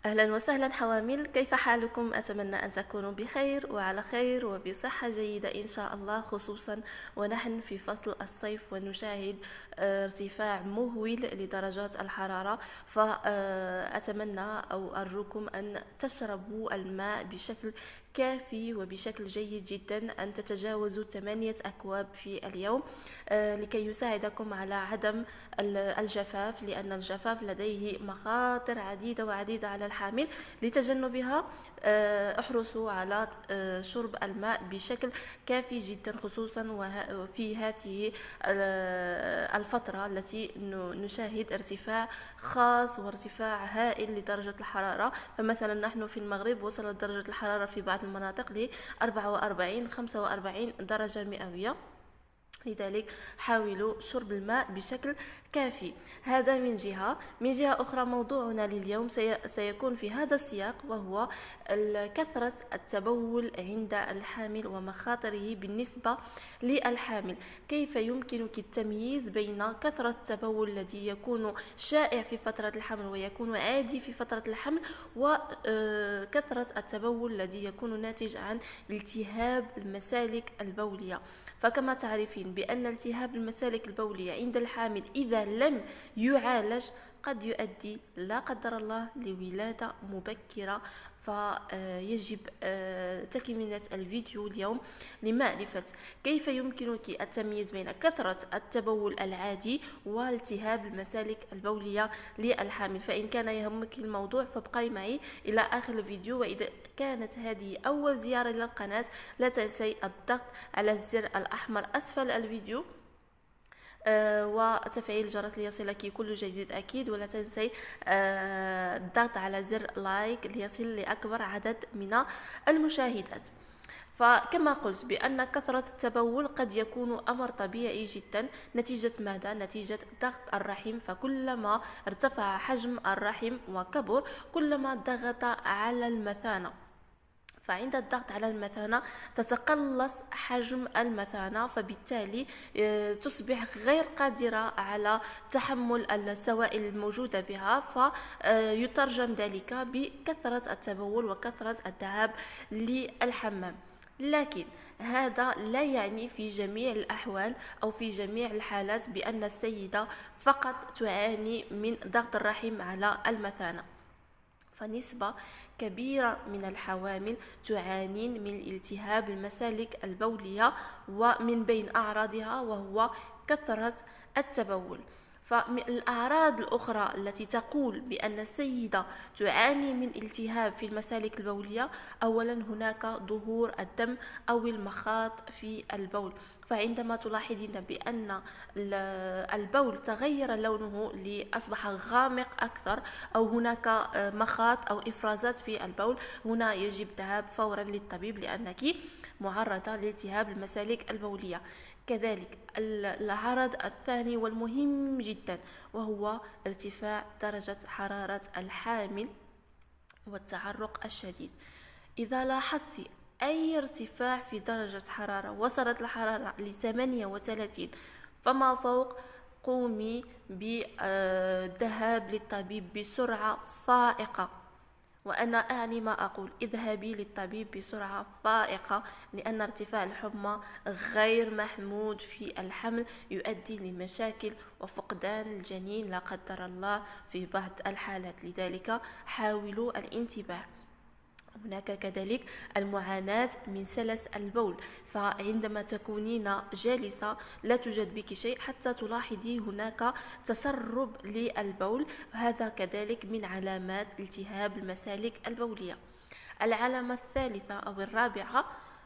أهلا وسهلا حوامل، كيف حالكم؟ أتمنى أن تكونوا بخير وعلى خير وبصحة جيدة إن شاء الله، خصوصا ونحن في فصل الصيف ونشاهد ارتفاع مهول لدرجات الحرارة. فأتمنى أو أرجوكم أن تشربوا الماء بشكل كافي وبشكل جيد جدا، أن تتجاوزوا 8 أكواب في اليوم لكي يساعدكم على عدم الجفاف، لأن الجفاف لديه مخاطر عديدة وعديدة على الحامل. لتجنبها احرصوا على شرب الماء بشكل كافي جدا، خصوصا في هذه الفترة التي نشاهد ارتفاع خاص وارتفاع هائل لدرجة الحرارة. فمثلا نحن في المغرب وصلت درجة الحرارة في بعض المناطق ل 44 45 درجة مئوية، لذلك حاولوا شرب الماء بشكل كافي. هذا من جهة. من جهة أخرى، موضوعنا لليوم سيكون في هذا السياق، وهو كثرة التبول عند الحامل ومخاطره بالنسبة للحامل. كيف يمكنك التمييز بين كثرة التبول الذي يكون شائع في فترة الحمل ويكون عادي في فترة الحمل، وكثرة التبول الذي يكون ناتج عن التهاب المسالك البولية. فكما تعرفين بأن التهاب المسالك البولية عند الحامل إذا لم يعالج قد يؤدي لا قدر الله لولادة مبكرة. فيجب تكملة الفيديو اليوم لمعرفة كيف يمكنك التمييز بين كثرة التبول العادي والتهاب المسالك البولية للحامل. فإن كان يهمك الموضوع فابقي معي إلى آخر الفيديو. وإذا كانت هذه أول زيارة للقناة لا تنسي الضغط على الزر الأحمر أسفل الفيديو وتفعيل الجرس ليصلك كل جديد أكيد، ولا تنسي الضغط على زر لايك ليصل لأكبر عدد من المشاهدات. فكما قلت بأن كثرة التبول قد يكون أمر طبيعي جدا نتيجة ماذا؟ نتيجة ضغط الرحم. فكلما ارتفع حجم الرحم وكبر كلما ضغط على المثانة، فعند الضغط على المثانة تتقلص حجم المثانة، فبالتالي تصبح غير قادرة على تحمل السوائل الموجودة بها، فيترجم ذلك بكثرة التبول وكثرة الذهاب للحمام. لكن هذا لا يعني في جميع الأحوال أو في جميع الحالات بأن السيدة فقط تعاني من ضغط الرحم على المثانة. فنسبة كبيرة من الحوامل تعانين من التهاب المسالك البولية، ومن بين أعراضها وهو كثرة التبول. فالأعراض الأخرى التي تقول بأن السيدة تعاني من التهاب في المسالك البولية، أولا هناك ظهور الدم أو المخاط في البول. فعندما تلاحظين بأن البول تغير لونه لأصبح غامق أكثر، أو هناك مخاط أو إفرازات في البول، هنا يجب الذهاب فورا للطبيب لأنك معرضة لالتهاب المسالك البولية. كذلك العرض الثاني والمهم جدا وهو ارتفاع درجة حرارة الحامل والتعرق الشديد. إذا لاحظت أي ارتفاع في درجة حرارة وصلت الحرارة ل 38 فما فوق، قومي بالذهاب للطبيب بسرعة فائقة. وأنا أعني ما أقول، اذهبي للطبيب بسرعة فائقة، لأن ارتفاع الحمى غير محمود في الحمل يؤدي لمشاكل وفقدان الجنين لا قدر الله في بعض الحالات، لذلك حاولوا الانتباه. هناك كذلك المعاناة من سلس البول. فعندما تكونين جالسة لا توجد بك شيء حتى تلاحظي هناك تسرب للبول، هذا كذلك من علامات التهاب المسالك البولية. العلامة الثالثة أو الرابعة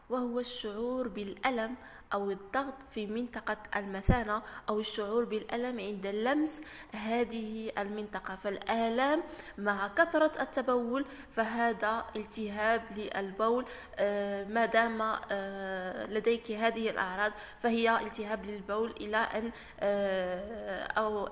وهو الشعور بالألم أو الضغط في منطقة المثانة، أو الشعور بالألم عند لمس هذه المنطقة. فالآلام مع كثرة التبول فهذا التهاب للبول. ما دام لديك هذه الأعراض فهي التهاب للبول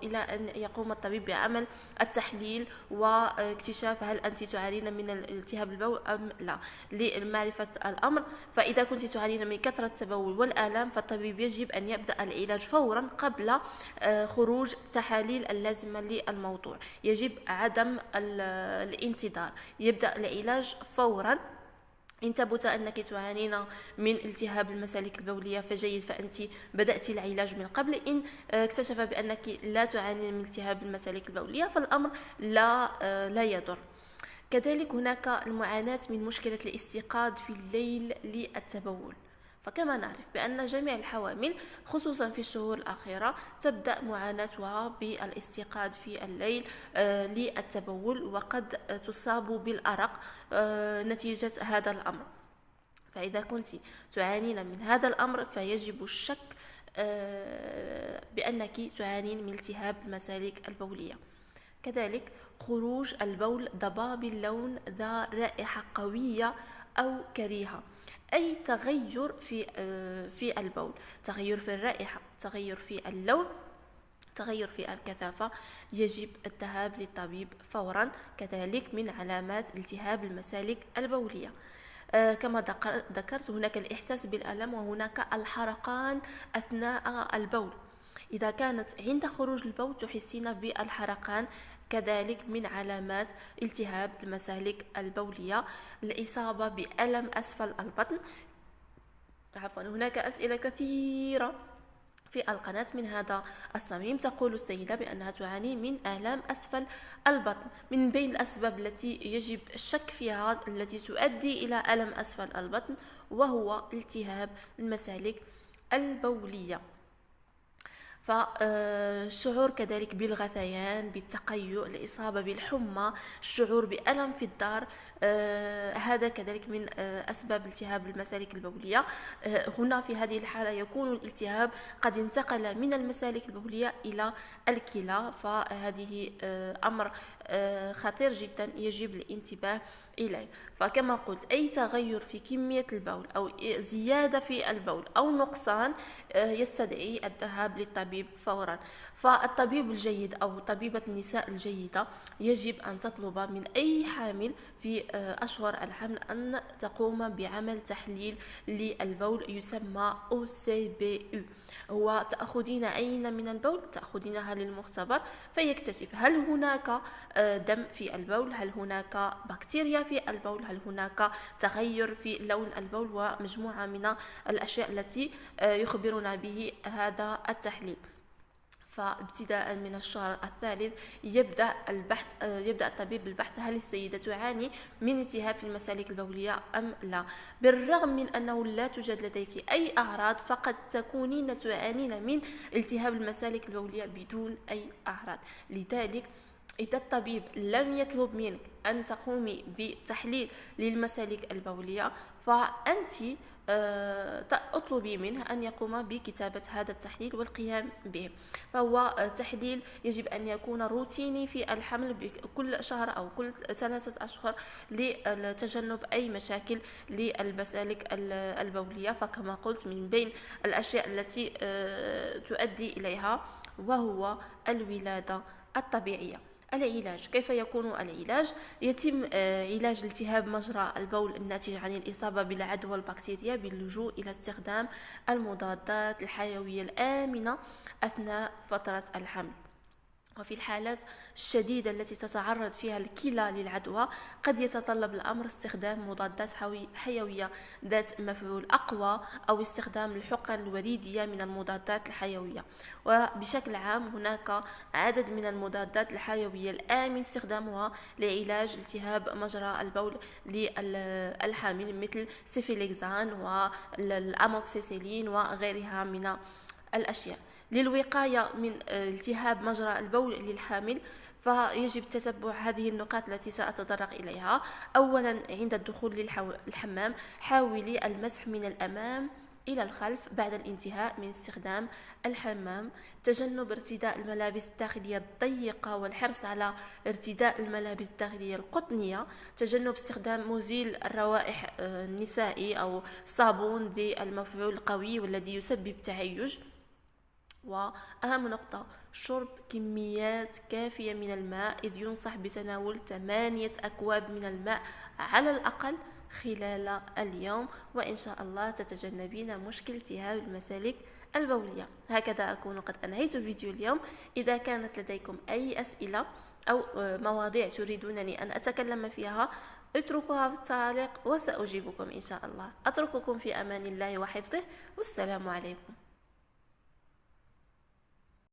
إلى أن يقوم الطبيب بعمل التحليل واكتشاف هل أنت تعانين من التهاب البول أم لا. لمعرفة الأمر فإذا كنت تعانين من كثرة التبول والآلام فالطبيب يجب أن يبدأ العلاج فورا قبل خروج التحاليل اللازمة للموضوع. يجب عدم الانتظار، يبدأ العلاج فورا. إن ثبت أنك تعانين من التهاب المسالك البولية فجيد، فأنت بدأت العلاج من قبل. إن اكتشف بأنك لا تعانين من التهاب المسالك البولية فالأمر لا يضر. كذلك هناك المعاناة من مشكلة الاستيقاظ في الليل للتبول. فكما نعرف بأن جميع الحوامل خصوصا في الشهور الأخيرة تبدأ معاناتها بالاستيقاظ في الليل للتبول، وقد تصاب بالأرق نتيجة هذا الأمر. فإذا كنت تعانين من هذا الأمر فيجب الشك بأنك تعانين من التهاب المسالك البولية. كذلك خروج البول ضباب اللون ذا رائحة قوية أو كريهة، أي تغير في البول، تغير في الرائحة، تغير في اللون، تغير في الكثافة، يجب الذهاب للطبيب فورا. كذلك من علامات التهاب المسالك البولية كما ذكرت هناك الإحساس بالألم وهناك الحرقان أثناء البول. إذا كانت عند خروج البول تحسين بالحرقان، كذلك من علامات التهاب المسالك البولية الإصابة بألم أسفل البطن. هناك أسئلة كثيرة في القناة من هذا الصميم. تقول السيدة بأنها تعاني من آلام أسفل البطن. من بين الأسباب التي يجب الشك فيها التي تؤدي إلى ألم أسفل البطن وهو التهاب المسالك البولية. فالشعور كذلك بالغثيان، بالتقيؤ، الإصابة بالحمى، الشعور بألم في الظهر، هذا كذلك من أسباب التهاب المسالك البولية. هنا في هذه الحالة يكون الالتهاب قد انتقل من المسالك البولية إلى الكلى، فهذه أمر خطير جدا يجب الانتباه إليه. فكما قلت أي تغير في كمية البول أو زيادة في البول أو نقصان يستدعي الذهاب للطبيب فورا. فالطبيب الجيد أو طبيبة النساء الجيدة يجب أن تطلب من أي حامل في أشهر الحمل أن تقوم بعمل تحليل للبول يسمى OCBU. هو تأخذين عينة من البول، تأخذينها للمختبر فيكتشف هل هناك دم في البول، هل هناك بكتيريا في البول، هل هناك تغير في لون البول، ومجموعة من الأشياء التي يخبرنا به هذا التحليل. فابتداء من الشهر الثالث يبدأ الطبيب بالبحث هل السيدة تعاني من التهاب في المسالك البولية أم لا. بالرغم من أنه لا توجد لديك أي أعراض فقد تكونين تعانين من التهاب المسالك البولية بدون أي أعراض. لذلك إذا الطبيب لم يطلب منك أن تقومي بتحليل للمسالك البولية فأنت اطلبي منه أن يقوم بكتابة هذا التحليل والقيام به. فهو تحليل يجب أن يكون روتيني في الحمل كل شهر أو كل 3 أشهر لتجنب أي مشاكل للمسالك البولية. فكما قلت من بين الأشياء التي تؤدي إليها وهو الولادة الطبيعية. العلاج كيف يكون العلاج؟ يتم علاج التهاب مجرى البول الناتج عن الإصابة بالعدوى البكتيرية باللجوء إلى استخدام المضادات الحيوية الآمنة أثناء فترة الحمل. وفي الحالات الشديدة التي تتعرض فيها الكلى للعدوى قد يتطلب الأمر استخدام مضادات حيوية ذات مفعول أقوى أو استخدام الحقن الوريدية من المضادات الحيوية. وبشكل عام هناك عدد من المضادات الحيوية الآمن استخدامها لعلاج التهاب مجرى البول للحامل مثل سيفيليكزان والأموكسيسيلين وغيرها من الأشياء. للوقاية من التهاب مجرى البول للحامل فيجب تتبع هذه النقاط التي سأتطرق إليها. أولا عند الدخول للحمام حاولي المسح من الأمام إلى الخلف بعد الانتهاء من استخدام الحمام. تجنب ارتداء الملابس الداخلية الضيقة والحرص على ارتداء الملابس الداخلية القطنية. تجنب استخدام مزيل الروائح النسائي أو صابون ذي المفعول القوي والذي يسبب تهيج. وأهم نقطة شرب كميات كافية من الماء، إذ ينصح بتناول 8 أكواب من الماء على الأقل خلال اليوم، وإن شاء الله تتجنبين مشكل التهاب المسالك البولية. هكذا أكون قد أنهيت فيديو اليوم. إذا كانت لديكم أي أسئلة أو مواضيع تريدونني أن أتكلم فيها اتركوها في التعليق وسأجيبكم إن شاء الله. أترككم في أمان الله وحفظه، والسلام عليكم.